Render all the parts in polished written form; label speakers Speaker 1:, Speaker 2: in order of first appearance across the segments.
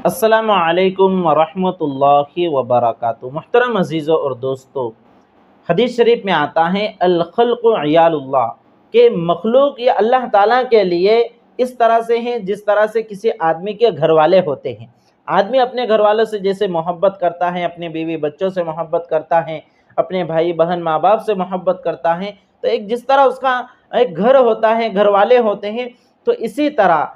Speaker 1: अस्सलामु अलैकुम वरहमतुल्लाहि वबरकातुहू। मुहतरम अज़ीज़ों और दोस्तों, हदीस शरीफ में आता है अल खल्क़ु अयालुल्लाह, के मखलूक ये अल्लाह ताला के लिए इस तरह से हैं जिस तरह से किसी आदमी के घर वाले होते हैं। आदमी अपने घर वालों से जैसे मोहब्बत करता है, अपने बीवी बच्चों से मोहब्बत करता है, अपने भाई बहन माँ बाप से मोहब्बत करता है, तो एक जिस तरह उसका एक घर होता है, घर वाले होते हैं, तो इसी तरह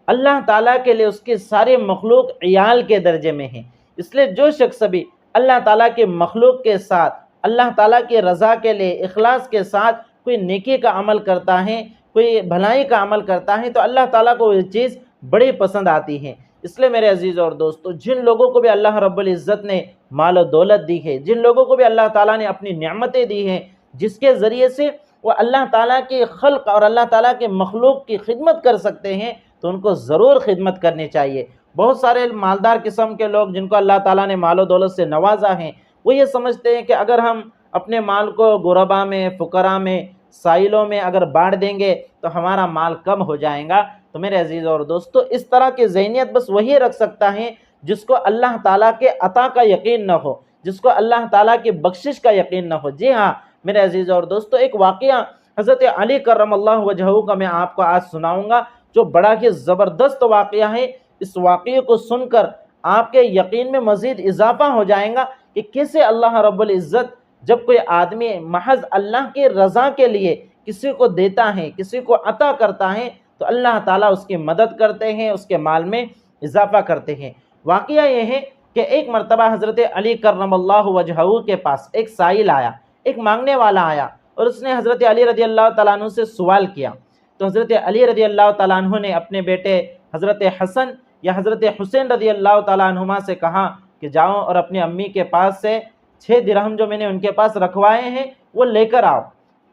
Speaker 1: अल्लाह ताला के लिए उसके सारे मखलूक इयाल के दर्जे में हैं। इसलिए जो शख्स भी अल्लाह ताला के मखलूक के साथ अल्लाह ताला की रज़ा के लिए इखलास के साथ कोई नेकी का अमल करता है, कोई भलाई का अमल करता है, तो अल्लाह ताला को ये चीज़ बड़ी पसंद आती है। इसलिए मेरे अजीज़ और दोस्तों, जिन लोगों को भी अल्लाह रब्बुल इज़्ज़त ने माल और दौलत दी है, जिन लोगों को भी अल्लाह ताला ने अपनी नेमतें दी हैं, जिसके ज़रिए से वो अल्लाह ताला के खल्क़ और अल्लाह ताला के मखलूक की खिदमत कर सकते हैं, तो उनको ज़रूर खिदमत करनी चाहिए। बहुत सारे मालदार किस्म के लोग जिनको अल्लाह ताला ने मालो दौलत से नवाजा है, वो ये समझते हैं कि अगर हम अपने माल को गुरबा में, फ़ुकरा में, साइलों में अगर बाँट देंगे तो हमारा माल कम हो जाएगा। तो मेरे अजीज़ और दोस्तों, इस तरह की ज़हनियत बस वही रख सकता है जिसको अल्लाह ताला के अता का यकीन न हो, जिसको अल्लाह ताला की बख्शिश का यकीन न हो। जी हाँ मेरे अजीज़ और दोस्तों, एक वाक़या हज़रत अली करमल्लाहु वजहहू का मैं आपको आज सुनाऊँगा, जो बड़ा ही ज़बरदस्त वाक़या है। इस वाक़ये को सुनकर आपके यकीन में मज़ीद इजाफ़ा हो जाएगा कि कैसे अल्लाह रब्बुल इज़्ज़त जब कोई आदमी महज़ अल्लाह की रज़ा के लिए किसी को देता है, किसी को अता करता है, तो अल्लाह ताला उसकी मदद करते हैं, उसके माल में इजाफ़ा करते हैं। वाक़या ये है कि एक मरतबा हज़रत अली करमल्लाहु वजहहू के पास एक साइल आया, एक मांगने वाला आया, और उसने हज़रत अली रज़ी अल्लाह तआला अन्हु से सवाल किया। तो हज़रत अली रज़ी अल्लाह तआला अन्हु ने अपने बेटे हज़रत हसन या हज़रत हुसैन रज़ी अल्लाह तआला अन्हुमा से कहा कि जाओ और अपनी अम्मी के पास से 6 दिरहम जो मैंने उनके पास रखवाए हैं वो लेकर आओ।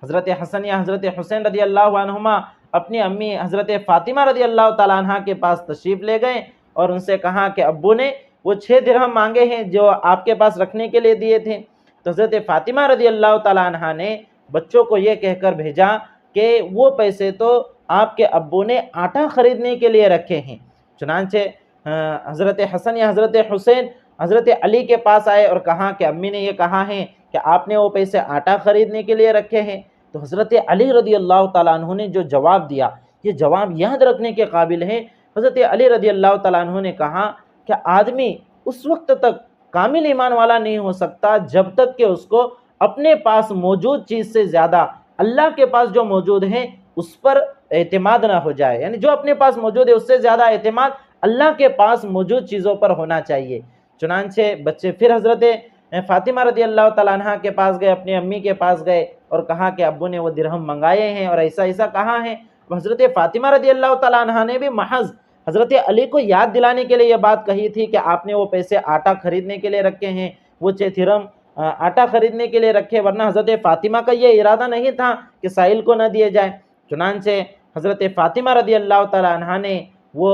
Speaker 1: हज़रत हसन या हज़रत हुसैन रज़ी अल्लाह अन्हुमा अपनी अम्मी हज़रत फ़ातिमा रज़ी अल्लाह तआला अन्हा के पास तशरीफ़ ले गए और उनसे कहा कि अब्बू ने वो 6 दिरहम मांगे हैं जो आपके पास रखने के लिए दिए थे। तो हज़रत फ़ातिमा रज़ी अल्लाह तआला अन्हा ने बच्चों को ये कहकर भेजा कि वो पैसे तो आपके अब्बू ने आटा ख़रीदने के लिए रखे हैं। चुनांचे हज़रत हसन या हज़रत हुसैन हज़रत अली के पास आए और कहा कि अम्मी ने ये कहा है कि आपने वो पैसे आटा ख़रीदने के लिए रखे हैं। तो हज़रत अली रज़ी अल्लाह तआला अन्हु ने जो जवाब दिया, ये जवाब याद रखने के काबिल है। हज़रत अली रज़ी अल्लाह तआला अन्हु ने कहा कि आदमी उस वक्त तक कामिल ईमान वाला नहीं हो सकता जब तक कि उसको अपने पास मौजूद चीज़ से ज़्यादा अल्लाह के पास जो मौजूद है उस पर एतमाद ना हो जाए। यानी जो अपने पास मौजूद है उससे ज़्यादा एतमाद अल्लाह के पास मौजूद चीज़ों पर होना चाहिए। चुनांचे बच्चे फिर हज़रत फ़ातिमा रज़ी अल्लाह तआला अन्हा के पास गए, अपनी अम्मी के पास गए और कहा कि अब्बू ने वो दिरहम मंगाए हैं और ऐसा ऐसा कहा है। हज़रत फ़ातिमा रज़ी अल्लाह तआला अन्हा ने भी महज़ हज़रत अली को याद दिलाने के लिए ये बात कही थी कि आपने वो पैसे आटा ख़रीदने के लिए रखे हैं, वो 6 दिरहम आटा ख़रीदने के लिए रखे, वरना हज़रत फ़ातिमा का ये इरादा नहीं था कि साइल को न दिए जाए। चुनांचे हज़रत फ़ातिमा रज़ी अल्लाह तआला अन्हा ने वो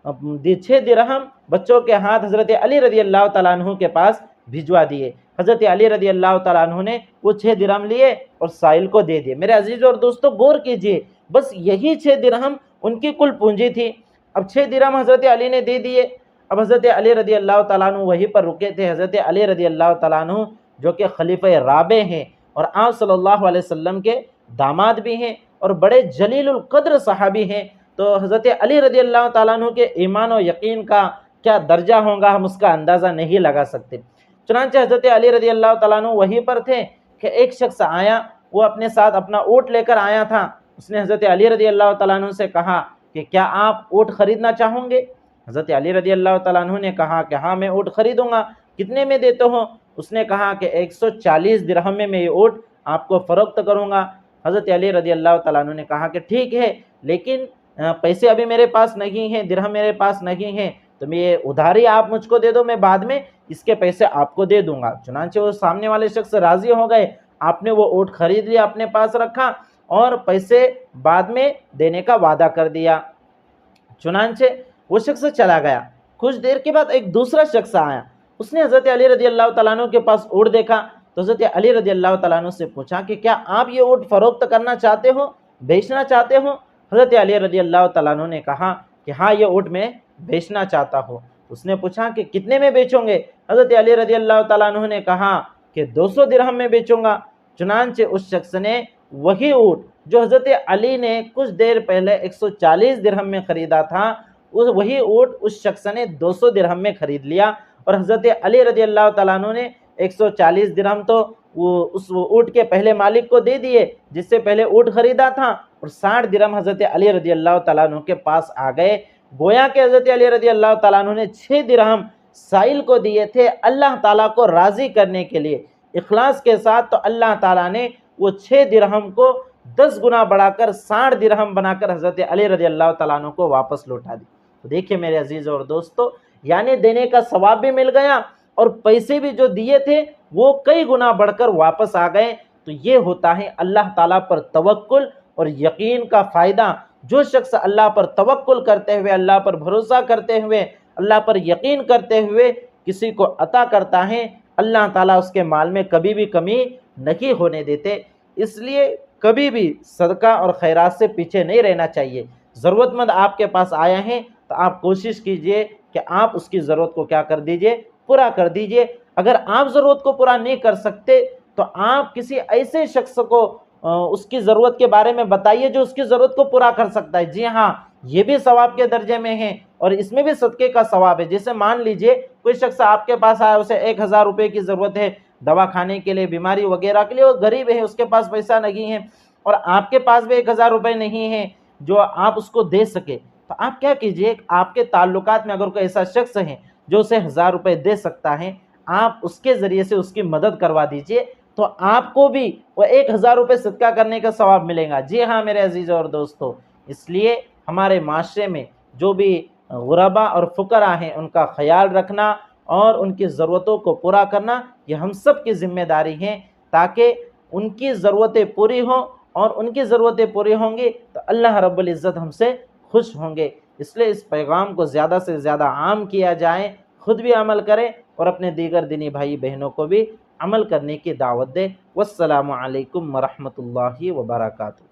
Speaker 1: 6 दिरहम बच्चों के हाथ हज़रत अली रज़ी अल्लाह तआला अन्हु के पास भिजवा दिए। हज़रत अली रज़ी अल्लाह तआला अन्हु ने वो 6 दिरहम लिए और साइल को दे दिए। मेरे अजीज़ और दोस्तों, गौर कीजिए, बस यही 6 दिरहम उनकी कुल पूंजी थी। अब 6 दिरहम हज़रत अली ने दे दिए। अब हज़रत अली रज़ी अल्लाह तआला अन्हु वहीं पर रुके थे। हज़रत अली रज़ी अल्लाह तआला अन्हु जो कि खलीफा राबे हैं और आप सल्लल्लाहु अलैहि वसल्लम के दामाद भी हैं और बड़े जलीलुल क़द्र सहाबी हैं, तो हज़रत अली रज़ी अल्लाह तआला अन्हु के ईमान और यकीन का क्या दर्जा होगा हम उसका अंदाज़ा नहीं लगा सकते। चुनांचे हज़रत अली रज़ी अल्लाह तआला अन्हु वहीं पर थे कि एक शख्स आया, वो अपने साथ अपना ऊँट लेकर आया था। उसने हज़रत अली रज़ी अल्लाह तआला अन्हु से कहा कि क्या आप ऊँट ख़रीदना चाहोगे? हज़रत अली रज़ी अल्लाह तआला अन्हु ने कहा कि हाँ मैं ऊँट ख़रीदूँगा, कितने में देते हो? उसने कहा कि 140 दिरहम में मैं ये ऊँट आपको फ़रोख्त करूँगा। हज़रत अली रज़ी अल्लाह तआला अन्हु ने कहा कि ठीक है, लेकिन पैसे अभी मेरे पास नहीं हैं, दिरहम मेरे पास नहीं हैं, तो मैं ये उधारी आप मुझको दे दो, मैं बाद में इसके पैसे आपको दे दूँगा। चुनांचे वो सामने वाले शख्स राज़ी हो गए। आपने वो ऊँट ख़रीद लिया, अपने पास रखा और पैसे बाद में देने का वादा कर दिया। चुनांचे वो शख्स चला गया। कुछ देर के बाद एक दूसरा शख्स आया, उसने हज़रत अली रज़ी अल्लाह तआला अन्हु के पास ऊँट देखा, तो हज़रत अली रज़ी अल्लाह तआला अन्हु से पूछा कि क्या आप ये ऊँट फ़रोख्त करना चाहते हो, बेचना चाहते हो? हज़रत अली रज़ी अल्लाह तआला अन्हु ने कहा कि हाँ ये ऊँट मैं बेचना चाहता हूँ। उसने पूछा कि कितने में बेचोगे? हज़रत अली रज़ी अल्लाह ताला अन्हु ने कहा कि 200 दिरहम में बेचूंगा। चुनांचे उस शख्स ने वही ऊँट जो हज़रत अली ने कुछ देर पहले 140 दिरहम में ख़रीदा था, वही ऊँट उस शख्स ने 200 दिरहम में ख़रीद लिया और हज़रत अली रज़ी अल्लाह ताला अन्हु ने 140 दिरहम तो वो उस ऊँट के पहले मालिक को दे दिए जिससे पहले ऊँट ख़रीदा था, और 60 दिरहम हज़रत अली रज़ी अल्लाह ताला अन्हु के पास आ गए। गोया कि हज़रत अली रज़ी अल्लाह ताला अन्हु ने 6 दिरहम साइल को दिए थे अल्लाह ताला को राज़ी करने के लिए इखलास के साथ, तो अल्लाह ताला ने वो 6 दिरहम को 10 गुना बढ़ाकर 60 दिरहम बनाकर हज़रत अली रज़ी अल्लाह ताला अन्हु को वापस लौटा दी। तो देखिए मेरे अजीज़ और दोस्तों, यानी देने का सवाब भी मिल गया और पैसे भी जो दिए थे वो कई गुना बढ़कर वापस आ गए। तो ये होता है अल्लाह ताला पर तवक्कुल और यकीन का फ़ायदा। जो शख्स अल्लाह पर तवक्कुल करते हुए, अल्लाह पर भरोसा करते हुए, अल्लाह पर यकीन करते हुए किसी को अता करता है, अल्लाह ताला उसके माल में कभी भी कमी नहीं होने देते। इसलिए कभी भी सदका और खैरात से पीछे नहीं रहना चाहिए। ज़रूरतमंद आपके पास आया है तो आप कोशिश कीजिए कि आप उसकी ज़रूरत को क्या कर दीजिए, पूरा कर दीजिए। अगर आप ज़रूरत को पूरा नहीं कर सकते तो आप किसी ऐसे शख्स को उसकी ज़रूरत के बारे में बताइए जो उसकी ज़रूरत को पूरा कर सकता है। जी हाँ, ये भी सवाब के दर्जे में है और इसमें भी सदक़े का सवाब है। जैसे मान लीजिए कोई शख्स आपके पास आया, उसे 1000 रुपये की ज़रूरत है दवा खाने के लिए, बीमारी वगैरह के लिए, वो गरीब है, उसके पास पैसा नहीं है और आपके पास भी 1000 रुपये नहीं है जो आप उसको दे सके, तो आप क्या कीजिए, आपके ताल्लुकात में अगर कोई ऐसा शख्स है जो उसे 1000 रुपये दे सकता है, आप उसके ज़रिए से उसकी मदद करवा दीजिए, तो आपको भी वो 1000 रुपये सदका करने का सवाब मिलेगा। जी हाँ मेरे अजीज़ और दोस्तों, इसलिए हमारे माशरे में जो भी गुरबा और फ़ुकरा हैं उनका ख़याल रखना और उनकी ज़रूरतों को पूरा करना, ये हम सब की ज़िम्मेदारी है, ताकि उनकी ज़रूरतें पूरी हों और उनकी ज़रूरतें पूरी होंगी तो अल्लाह रब्बुल इज़्ज़त हमसे खुश होंगे। इसलिए इस पैगाम को ज़्यादा से ज़्यादा आम किया जाए, ख़ुद भी अमल करें और अपने दीगर दीनी भाई बहनों को भी अमल करने की दावत दें। वस्सलामु अलैकुम व रहमतुल्लाहि व बरकातुहू।